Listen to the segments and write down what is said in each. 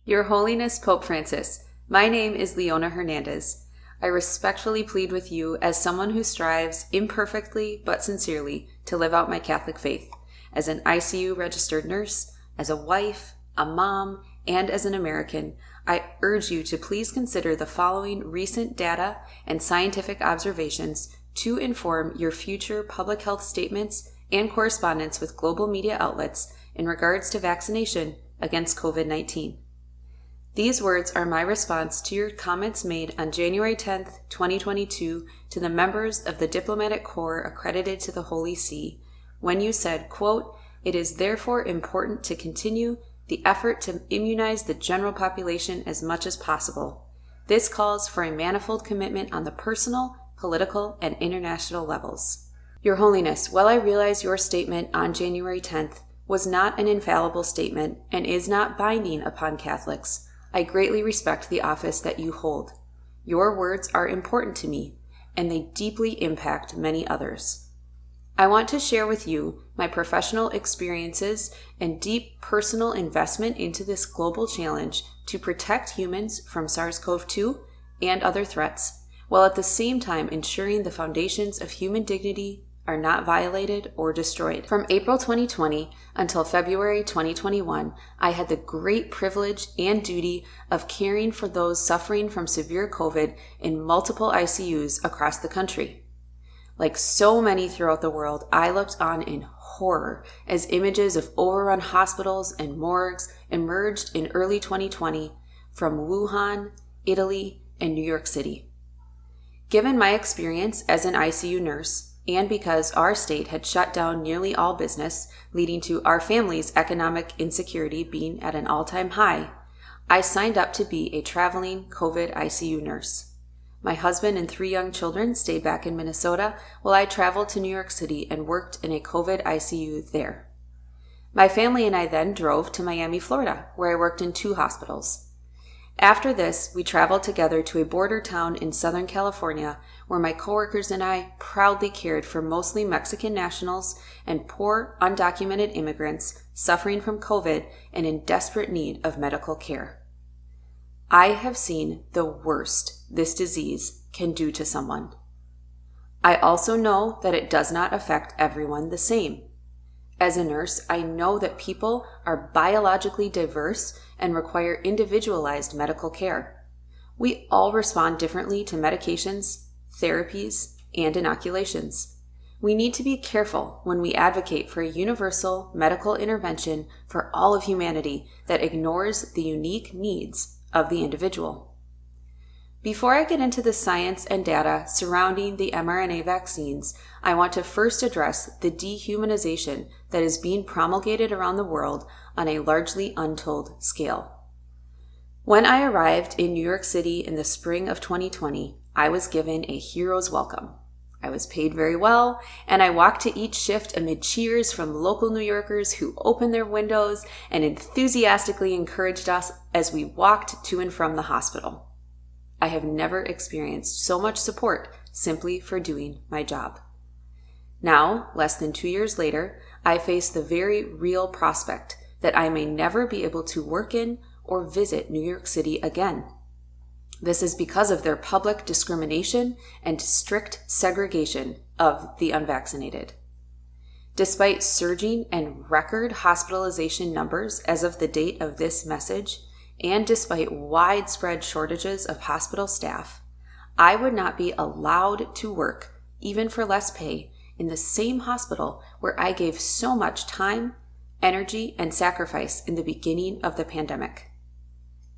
Your Holiness Pope Francis, my name is Leona Hernandez. I respectfully plead with you as someone who strives imperfectly but sincerely to live out my Catholic faith, as an ICU registered nurse, as a wife, a mom, and as an American. I urge you to please consider the following recent data and scientific observations to inform your future public health statements and correspondence with global media outlets in regards to vaccination against COVID-19. These words are my response to your comments made on January 10th, 2022 to the members of the Diplomatic Corps accredited to the Holy See, when you said, quote, "It is therefore important to continue the effort to immunize the general population as much as possible. This calls for a manifold commitment on the personal, political, and international levels." Your Holiness, while I realize your statement on January 10th was not an infallible statement and is not binding upon Catholics, I greatly respect the office that you hold. Your words are important to me, and they deeply impact many others. I want to share with you my professional experiences and deep personal investment into this global challenge to protect humans from SARS-CoV-2 and other threats, while at the same time ensuring the foundations of human dignity are not violated or destroyed. From April 2020 until February 2021, I had the great privilege and duty of caring for those suffering from severe COVID in multiple ICUs across the country. Like so many throughout the world, I looked on in horror as images of overrun hospitals and morgues emerged in early 2020 from Wuhan, Italy, and New York City. Given my experience as an ICU nurse, and because our state had shut down nearly all business, leading to our family's economic insecurity being at an all-time high, I signed up to be a traveling COVID ICU nurse. My husband and 3 young children stayed back in Minnesota while I traveled to New York City and worked in a COVID ICU there. My family and I then drove to Miami, Florida, where I worked in 2 hospitals. After this, we traveled together to a border town in Southern California where my coworkers and I proudly cared for mostly Mexican nationals and poor, undocumented immigrants suffering from COVID and in desperate need of medical care. I have seen the worst this disease can do to someone. I also know that it does not affect everyone the same. As a nurse, I know that people are biologically diverse and require individualized medical care. We all respond differently to medications, therapies, and inoculations. We need to be careful when we advocate for a universal medical intervention for all of humanity that ignores the unique needs of the individual. Before I get into the science and data surrounding the mRNA vaccines, I want to first address the dehumanization that is being promulgated around the world on a largely untold scale. When I arrived in New York City in the spring of 2020, I was given a hero's welcome. I was paid very well, and I walked to each shift amid cheers from local New Yorkers who opened their windows and enthusiastically encouraged us as we walked to and from the hospital. I have never experienced so much support simply for doing my job. Now, less than 2 years later, I face the very real prospect that I may never be able to work in or visit New York City again. This is because of their public discrimination and strict segregation of the unvaccinated. Despite surging and record hospitalization numbers as of the date of this message, and despite widespread shortages of hospital staff, I would not be allowed to work, even for less pay, in the same hospital where I gave so much time, energy, and sacrifice in the beginning of the pandemic.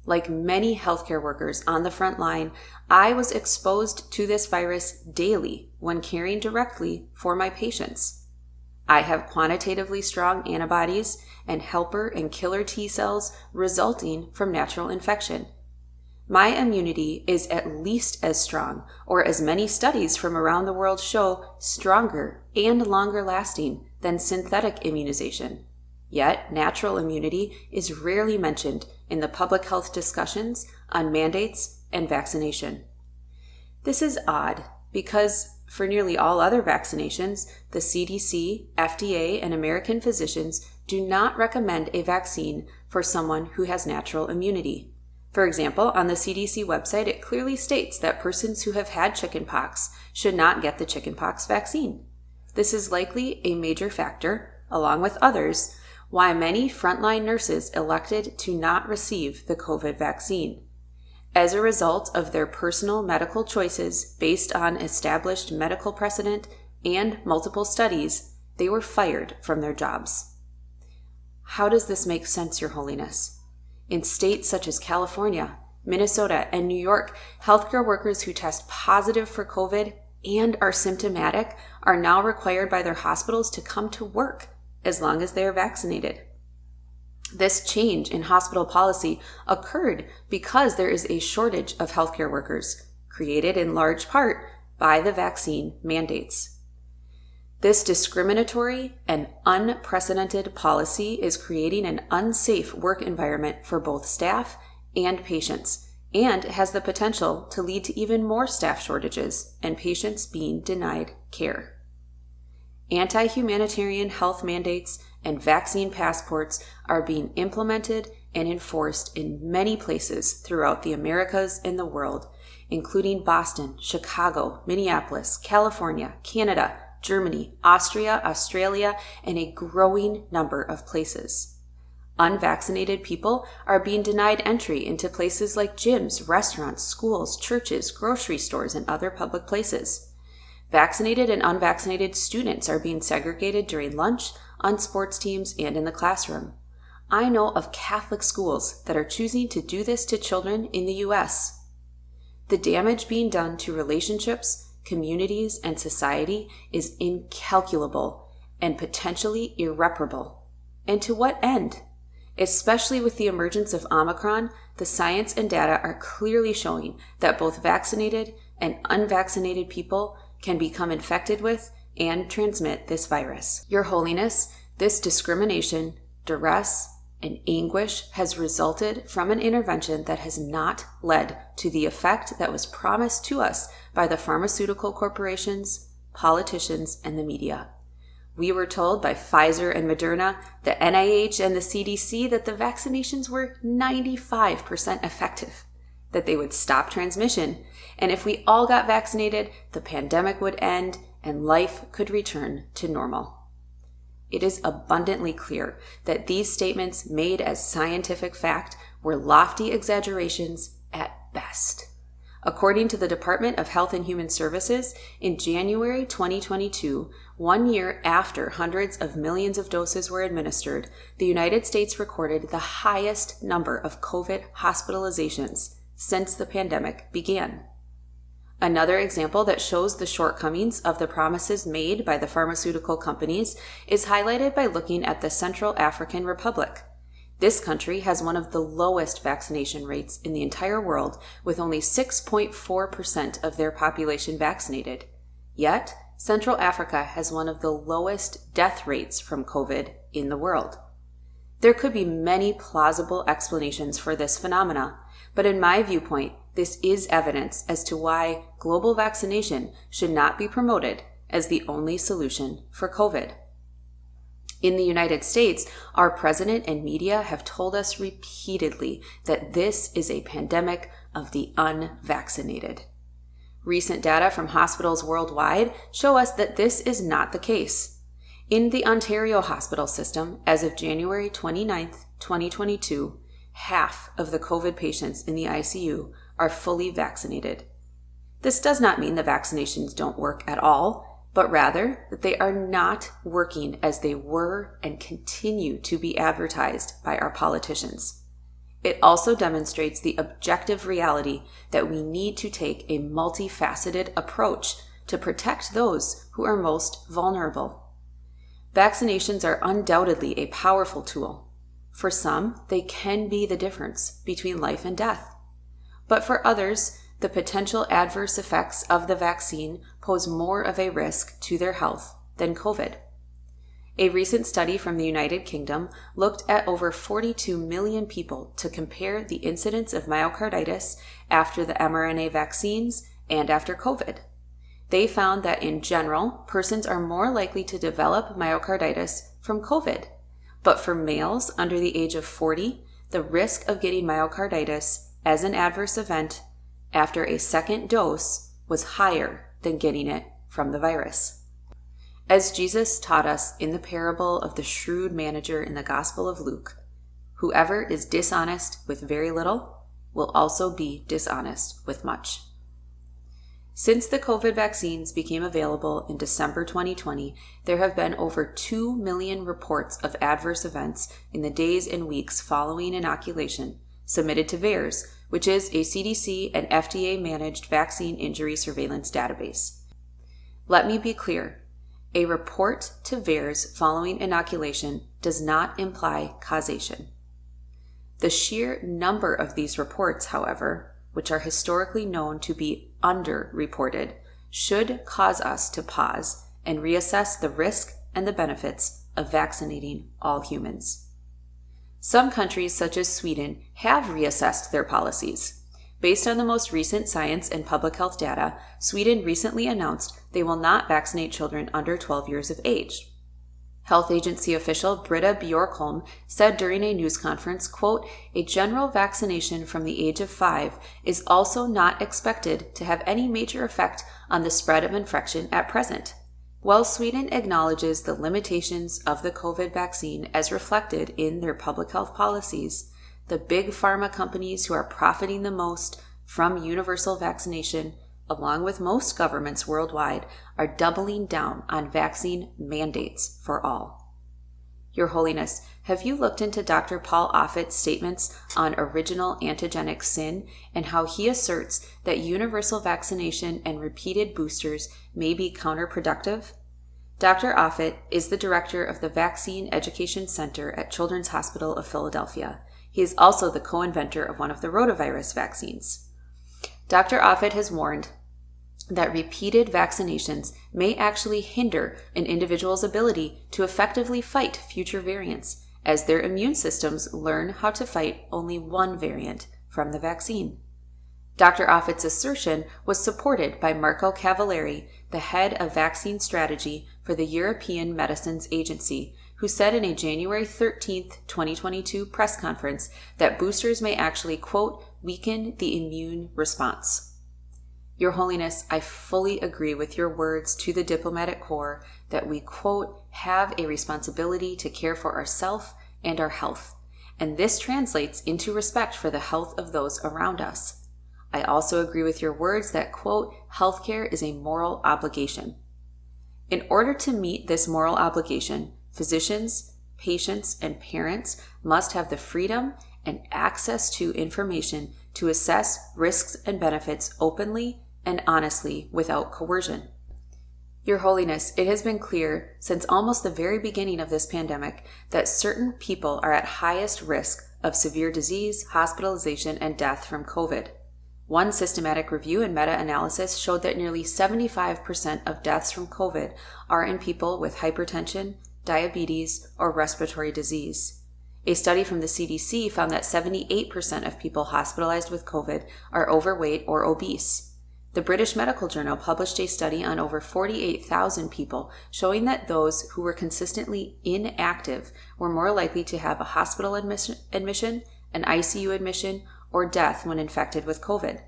Like many healthcare workers on the front line, I was exposed to this virus daily when caring directly for my patients. I have quantitatively strong antibodies and helper and killer T cells resulting from natural infection. My immunity is at least as strong, or as many studies from around the world show, stronger and longer lasting than synthetic immunization. Yet, natural immunity is rarely mentioned in the public health discussions on mandates and vaccination. This is odd because for nearly all other vaccinations, the CDC, FDA, and American physicians do not recommend a vaccine for someone who has natural immunity. For example, on the CDC website, it clearly states that persons who have had chickenpox should not get the chickenpox vaccine. This is likely a major factor, along with others, why many frontline nurses elected to not receive the COVID vaccine. As a result of their personal medical choices based on established medical precedent and multiple studies, they were fired from their jobs. How does this make sense, Your Holiness? In states such as California, Minnesota, and New York, healthcare workers who test positive for COVID and are symptomatic are now required by their hospitals to come to work as long as they are vaccinated. This change in hospital policy occurred because there is a shortage of healthcare workers, created in large part by the vaccine mandates. This discriminatory and unprecedented policy is creating an unsafe work environment for both staff and patients, and has the potential to lead to even more staff shortages and patients being denied care. Anti-humanitarian health mandates and vaccine passports are being implemented and enforced in many places throughout the Americas and the world, including Boston, Chicago, Minneapolis, California, Canada, Germany, Austria, Australia, and a growing number of places. Unvaccinated people are being denied entry into places like gyms, restaurants, schools, churches, grocery stores, and other public places. Vaccinated and unvaccinated students are being segregated during lunch, on sports teams, and in the classroom. I know of Catholic schools that are choosing to do this to children in the U.S. The damage being done to relationships, communities, and society is incalculable and potentially irreparable. And to what end? Especially with the emergence of Omicron, the science and data are clearly showing that both vaccinated and unvaccinated people can become infected with and transmit this virus. Your Holiness, this discrimination, duress, and anguish has resulted from an intervention that has not led to the effect that was promised to us by the pharmaceutical corporations, politicians, and the media. We were told by Pfizer and Moderna, the NIH, and the CDC that the vaccinations were 95% effective, that they would stop transmission, and if we all got vaccinated, the pandemic would end and life could return to normal. It is abundantly clear that these statements made as scientific fact were lofty exaggerations at best. According to the Department of Health and Human Services, in January 2022, 1 year after hundreds of millions of doses were administered, the United States recorded the highest number of COVID hospitalizations since the pandemic began. Another example that shows the shortcomings of the promises made by the pharmaceutical companies is highlighted by looking at the Central African Republic. This country has one of the lowest vaccination rates in the entire world, with only 6.4% of their population vaccinated. Yet, Central Africa has one of the lowest death rates from COVID in the world. There could be many plausible explanations for this phenomena, but in my viewpoint, this is evidence as to why global vaccination should not be promoted as the only solution for COVID. In the United States, our president and media have told us repeatedly that this is a pandemic of the unvaccinated. Recent data from hospitals worldwide show us that this is not the case. In the Ontario hospital system, as of January 29, 2022, half of the COVID patients in the ICU are fully vaccinated. This does not mean the vaccinations don't work at all, but rather that they are not working as they were and continue to be advertised by our politicians. It also demonstrates the objective reality that we need to take a multifaceted approach to protect those who are most vulnerable. Vaccinations are undoubtedly a powerful tool. For some, they can be the difference between life and death. But for others, the potential adverse effects of the vaccine pose more of a risk to their health than COVID. A recent study from the United Kingdom looked at over 42 million people to compare the incidence of myocarditis after the mRNA vaccines and after COVID. They found that in general, persons are more likely to develop myocarditis from COVID, But for males under the age of 40, the risk of getting myocarditis as an adverse event after a second dose was higher than getting it from the virus. As Jesus taught us in the parable of the shrewd manager in the Gospel of Luke, whoever is dishonest with very little will also be dishonest with much. Since the COVID vaccines became available in December 2020, there have been over 2 million reports of adverse events in the days and weeks following inoculation submitted to VAERS, which is a CDC and FDA-managed vaccine injury surveillance database. Let me be clear. A report to VAERS following inoculation does not imply causation. The sheer number of these reports, however, which are historically known to be underreported, should cause us to pause and reassess the risk and the benefits of vaccinating all humans. Some countries, such as Sweden, have reassessed their policies. Based on the most recent science and public health data, Sweden recently announced they will not vaccinate children under 12 years of age. Health agency official Britta Bjorkholm said during a news conference, quote, "A general vaccination from the age of 5 is also not expected to have any major effect on the spread of infection at present." While Sweden acknowledges the limitations of the COVID vaccine as reflected in their public health policies, the big pharma companies who are profiting the most from universal vaccination, along with most governments worldwide, are doubling down on vaccine mandates for all. Your Holiness, have you looked into Dr. Paul Offit's statements on original antigenic sin and how he asserts that universal vaccination and repeated boosters may be counterproductive? Dr. Offit is the director of the Vaccine Education Center at Children's Hospital of Philadelphia. He is also the co-inventor of one of the rotavirus vaccines. Dr. Offit has warned that repeated vaccinations may actually hinder an individual's ability to effectively fight future variants, as their immune systems learn how to fight only one variant from the vaccine. Dr. Offit's assertion was supported by Marco Cavalieri, the head of vaccine strategy for the European Medicines Agency, who said in a January 13, 2022 press conference that boosters may actually, quote, weaken the immune response. Your Holiness, I fully agree with your words to the diplomatic corps that we, quote, have a responsibility to care for ourselves and our health, and this translates into respect for the health of those around us. I also agree with your words that, quote, healthcare is a moral obligation. In order to meet this moral obligation, physicians, patients, and parents must have the freedom and access to information to assess risks and benefits openly and honestly without coercion. Your Holiness, it has been clear since almost the very beginning of this pandemic that certain people are at highest risk of severe disease, hospitalization, and death from COVID. One systematic review and meta-analysis showed that nearly 75% of deaths from COVID are in people with hypertension, diabetes, or respiratory disease. A study from the CDC found that 78% of people hospitalized with COVID are overweight or obese. The British Medical Journal published a study on over 48,000 people showing that those who were consistently inactive were more likely to have a hospital admission, an ICU admission, or death when infected with COVID.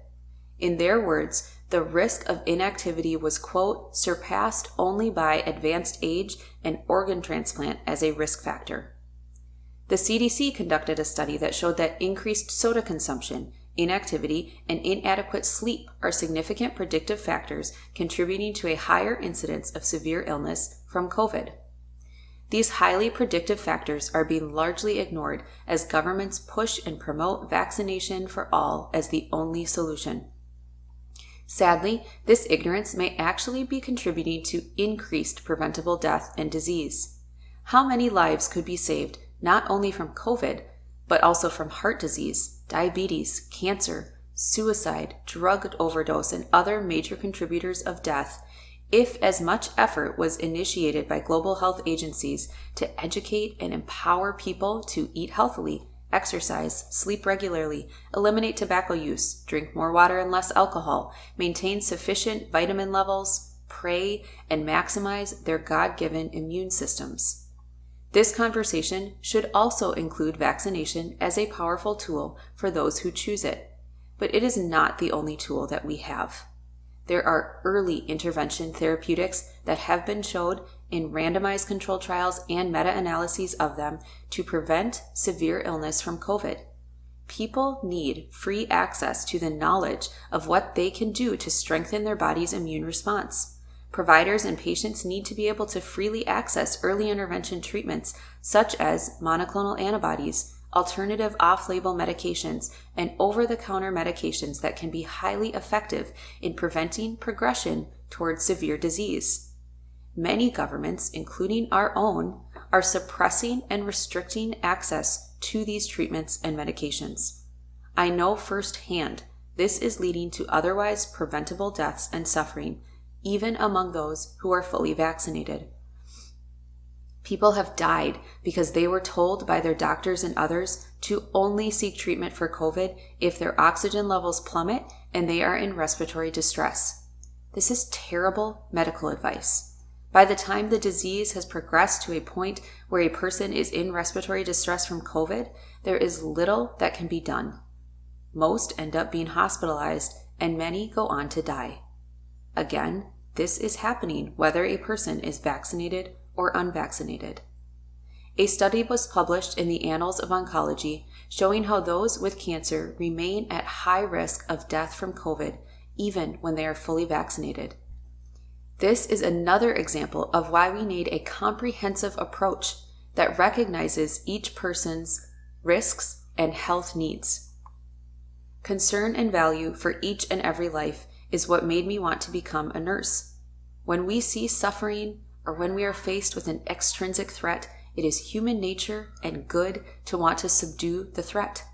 In their words, the risk of inactivity was, quote, surpassed only by advanced age and organ transplant as a risk factor. The CDC conducted a study that showed that increased soda consumption, inactivity, and inadequate sleep are significant predictive factors contributing to a higher incidence of severe illness from COVID. These highly predictive factors are being largely ignored as governments push and promote vaccination for all as the only solution. Sadly, this ignorance may actually be contributing to increased preventable death and disease. How many lives could be saved not only from COVID, but also from heart disease, diabetes, cancer, suicide, drug overdose, and other major contributors of death if as much effort was initiated by global health agencies to educate and empower people to eat healthily, exercise, sleep regularly, eliminate tobacco use, drink more water and less alcohol, maintain sufficient vitamin levels, pray, and maximize their God-given immune systems. This conversation should also include vaccination as a powerful tool for those who choose it, but it is not the only tool that we have. There are early intervention therapeutics that have been showed in randomized controlled trials and meta-analyses of them to prevent severe illness from COVID. People need free access to the knowledge of what they can do to strengthen their body's immune response. Providers and patients need to be able to freely access early intervention treatments such as monoclonal antibodies, alternative off-label medications, and over-the-counter medications that can be highly effective in preventing progression towards severe disease. Many governments, including our own, are suppressing and restricting access to these treatments and medications. I know firsthand this is leading to otherwise preventable deaths and suffering, even among those who are fully vaccinated. People have died because they were told by their doctors and others to only seek treatment for COVID if their oxygen levels plummet and they are in respiratory distress. This is terrible medical advice. By the time the disease has progressed to a point where a person is in respiratory distress from COVID, there is little that can be done. Most end up being hospitalized and many go on to die. Again, this is happening whether a person is vaccinated or unvaccinated. A study was published in the Annals of Oncology showing how those with cancer remain at high risk of death from COVID even when they are fully vaccinated. This is another example of why we need a comprehensive approach that recognizes each person's risks and health needs. Concern and value for each and every life is what made me want to become a nurse. When we see suffering or when we are faced with an extrinsic threat, it is human nature and good to want to subdue the threat.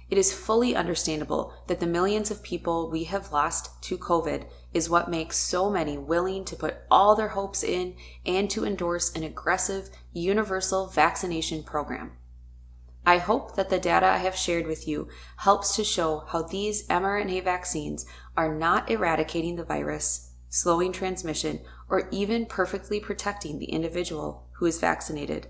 It is fully understandable that the millions of people we have lost to COVID is what makes so many willing to put all their hopes in and to endorse an aggressive, universal vaccination program. I hope that the data I have shared with you helps to show how these mRNA vaccines are not eradicating the virus, slowing transmission, or even perfectly protecting the individual who is vaccinated.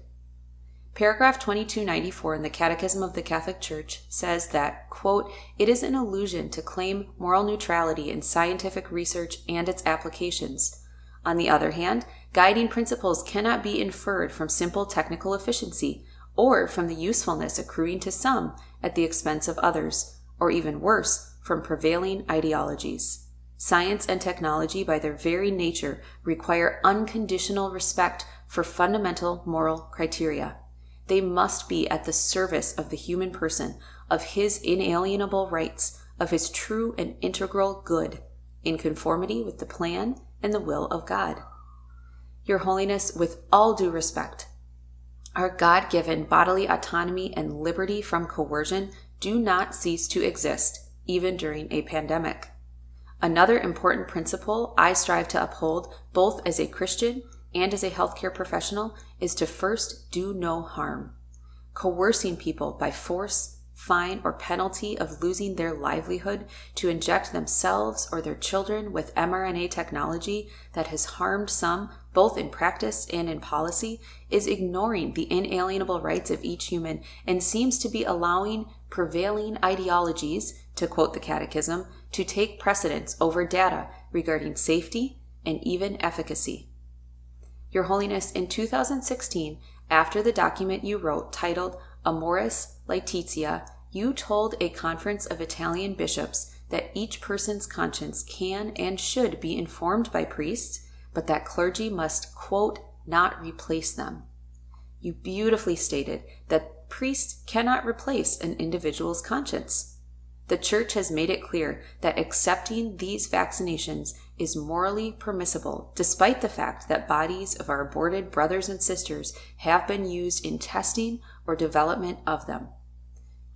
Paragraph 2294 in the Catechism of the Catholic Church says that, quote, "It is an illusion to claim moral neutrality in scientific research and its applications. On the other hand, guiding principles cannot be inferred from simple technical efficiency or from the usefulness accruing to some at the expense of others, or even worse, from prevailing ideologies. Science and technology, by their very nature, require unconditional respect for fundamental moral criteria. They must be at the service of the human person, of his inalienable rights, of his true and integral good, in conformity with the plan and the will of God. Your Holiness, with all due respect, our God-given bodily autonomy and liberty from coercion do not cease to exist, even during a pandemic. Another important principle I strive to uphold, both as a Christian and as a healthcare professional, is to first do no harm. Coercing people by force, fine, or penalty of losing their livelihood to inject themselves or their children with mRNA technology that has harmed some, both in practice and in policy, is ignoring the inalienable rights of each human and seems to be allowing prevailing ideologies, to quote the Catechism, to take precedence over data regarding safety and even efficacy. Your Holiness, in 2016, after the document you wrote titled Amoris Laetitia, you told a conference of Italian bishops that each person's conscience can and should be informed by priests, but that clergy must, quote, not replace them. You beautifully stated that priests cannot replace an individual's conscience. The Church has made it clear that accepting these vaccinations is morally permissible, despite the fact that bodies of our aborted brothers and sisters have been used in testing or development of them.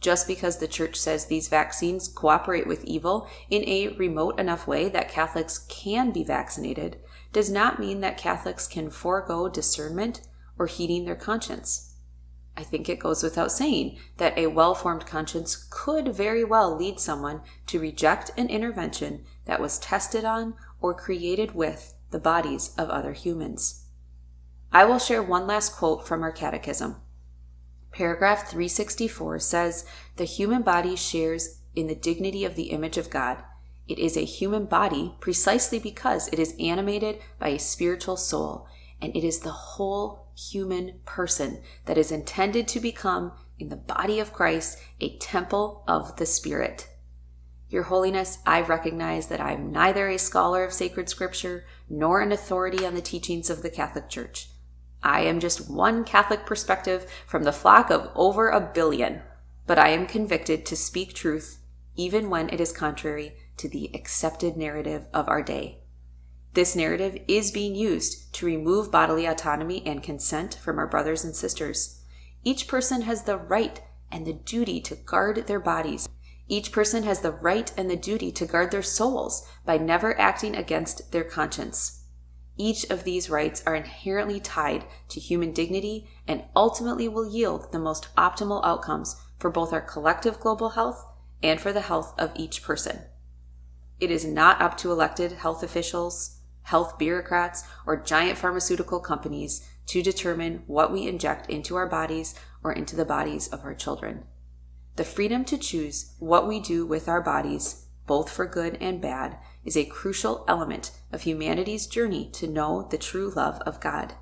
Just because the Church says these vaccines cooperate with evil in a remote enough way that Catholics can be vaccinated, does not mean that Catholics can forego discernment or heeding their conscience. I think it goes without saying that a well-formed conscience could very well lead someone to reject an intervention that was tested on or created with the bodies of other humans. I will share one last quote from our catechism. Paragraph 364 says, "The human body shares in the dignity of the image of God. It is a human body precisely because it is animated by a spiritual soul, and it is the whole human person that is intended to become, in the body of Christ, a temple of the Spirit." Your Holiness, I recognize that I am neither a scholar of sacred scripture nor an authority on the teachings of the Catholic Church. I am just one Catholic perspective from the flock of over 1 billion, but I am convicted to speak truth even when it is contrary to the accepted narrative of our day. This narrative is being used to remove bodily autonomy and consent from our brothers and sisters. Each person has the right and the duty to guard their bodies. Each person has the right and the duty to guard their souls by never acting against their conscience. Each of these rights are inherently tied to human dignity and ultimately will yield the most optimal outcomes for both our collective global health and for the health of each person. It is not up to elected health officials, health bureaucrats, or giant pharmaceutical companies to determine what we inject into our bodies or into the bodies of our children. The freedom to choose what we do with our bodies, both for good and bad, is a crucial element of humanity's journey to know the true love of God,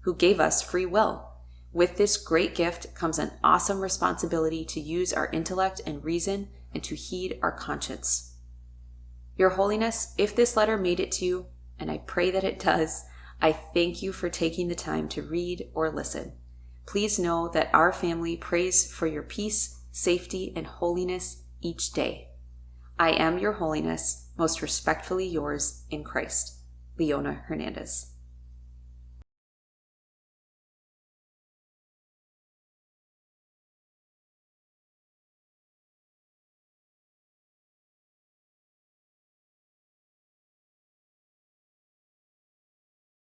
who gave us free will. With this great gift comes an awesome responsibility to use our intellect and reason and to heed our conscience. Your Holiness, if this letter made it to you, and I pray that it does, I thank you for taking the time to read or listen. Please know that our family prays for your peace, safety, and holiness each day. I am, Your Holiness, most respectfully yours in Christ, Leona Hernandez.